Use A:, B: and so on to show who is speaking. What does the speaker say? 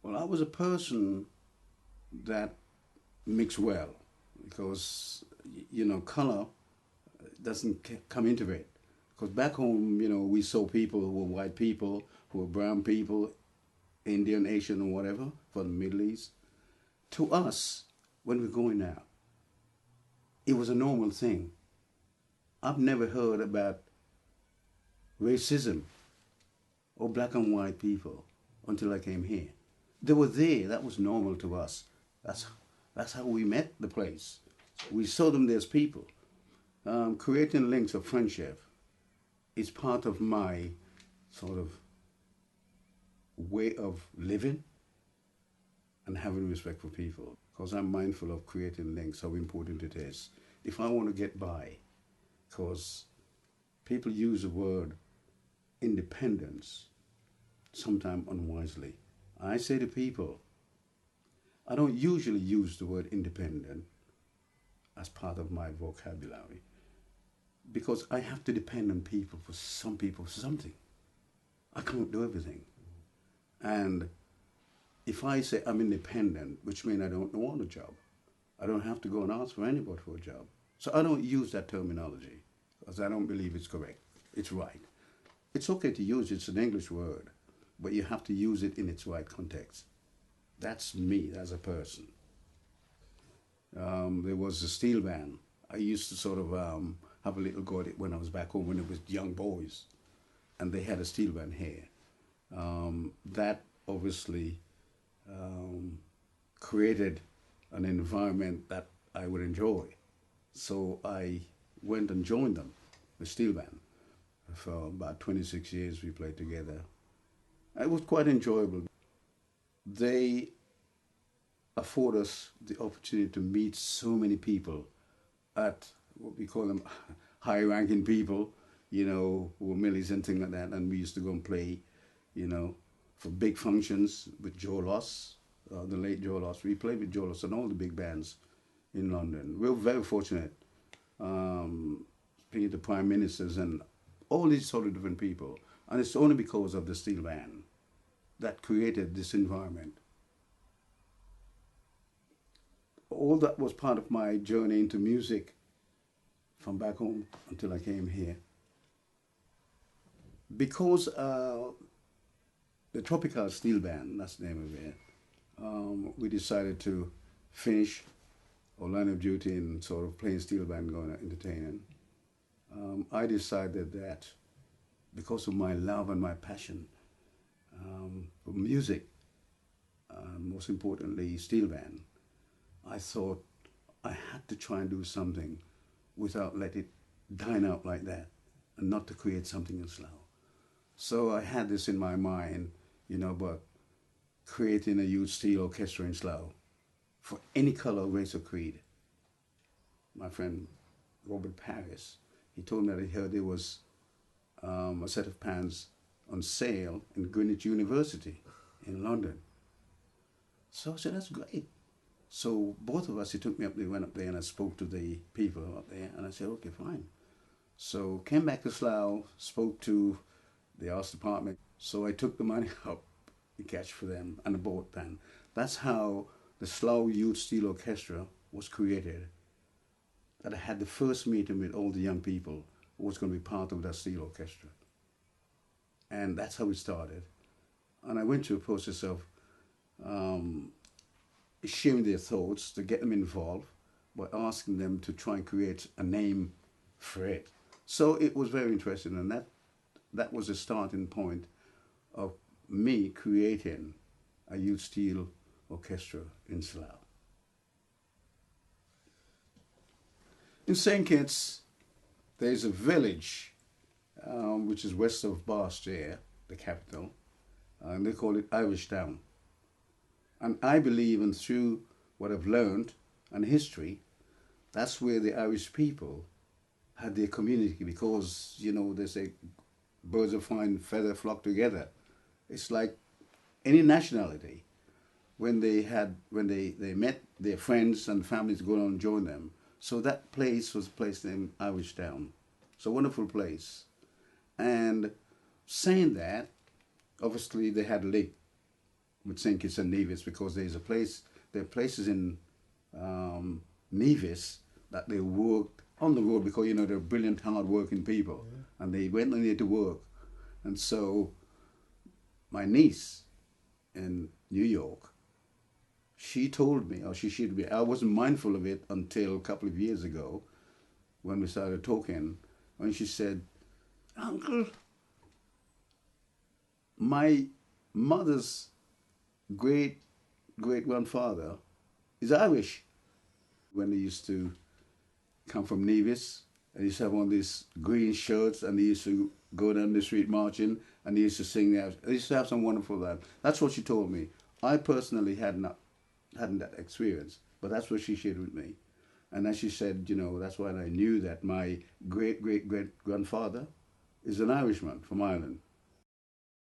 A: Well, I was a person that mixed well because, color doesn't come into it. Because back home, we saw people who were white people, who were brown people, Indian, Asian, or whatever, from the Middle East. To us, when we're going out, it was a normal thing. I've never heard about racism or black and white people until I came here. They were there. That was normal to us. That's that's how we met the place. We saw them as people. Creating links of friendship is part of my sort of way of living and having respect for people because I'm mindful of creating links, how important it is. If I want to get by, because people use the word independence sometimes unwisely. I say to people, I don't usually use the word independent as part of my vocabulary because I have to depend on people for something. I can't do everything. And if I say I'm independent, which means I don't want a job, I don't have to go and ask for anybody for a job. So I don't use that terminology because I don't believe it's correct. It's right. It's okay to use it. It's an English word, but you have to use it in its right context. That's me as a person. There was a steel band. I used to sort of have a little go at it when I was back home when it was young boys, and they had a steel band here. That obviously created an environment that I would enjoy. So I went and joined them, the steel band. For about 26 years we played together. It was quite enjoyable. They afford us the opportunity to meet so many people at what we call them high-ranking people, who were millies and things like that. And we used to go and play, for big functions with Joe Loss, the late Joe Loss. We played with Joe Loss and all the big bands in London. We were very fortunate, being the prime ministers and all these sort of different people. And it's only because of the steel band that created this environment. All that was part of my journey into music from back home until I came here. Because the Tropical Steel Band, that's the name of it, we decided to finish our line of duty in sort of playing steel band, going to entertaining. I decided that because of my love and my passion for music, most importantly steel band, I thought I had to try and do something without let it dine out like that and not to create something in Slough. So I had this in my mind, but creating a youth steel orchestra in Slough for any color, race or creed. My friend Robert Paris, he told me that he heard there was a set of pans on sale in Greenwich University in London. So I said, that's great. So both of us, he took me up there, went up there and I spoke to the people up there and I said, okay, fine. So came back to Slough, spoke to the arts department. So I took the money up in cash for them and I bought band. That's how the Slough Youth Steel Orchestra was created. That I had the first meeting with all the young people who was going to be part of that steel orchestra. And that's how it started. And I went through a process of sharing their thoughts to get them involved by asking them to try and create a name for it. So it was very interesting, and that was the starting point of me creating a youth steel orchestra in Slough. In St. Kitts, there's a village which is west of Barstow, the capital, and they call it Irish Town. And I believe, and through what I've learned and history, that's where the Irish people had their community because, they say birds of fine feather flock together. It's like any nationality. When they met their friends and families go on and join them. So that place was a place named Irish Town. It's a wonderful place. And saying that, obviously they had a lake with St. Kitts and Nevis, because there are places in Nevis that they worked on the road, because they're brilliant, hard-working people, and they went on there to work. And so my niece in New York, she told me, or she should be, I wasn't mindful of it until a couple of years ago when we started talking, when she said, "Uncle, my mother's great-great-grandfather is Irish." When they used to come from Nevis, and they used to have on these green shirts, and they used to go down the street marching, and they used to sing there. They used to have some wonderful life. That's what she told me. I personally hadn't that experience, but that's what she shared with me. And then she said, that's why I knew that my great-great-great-grandfather is an Irishman from Ireland.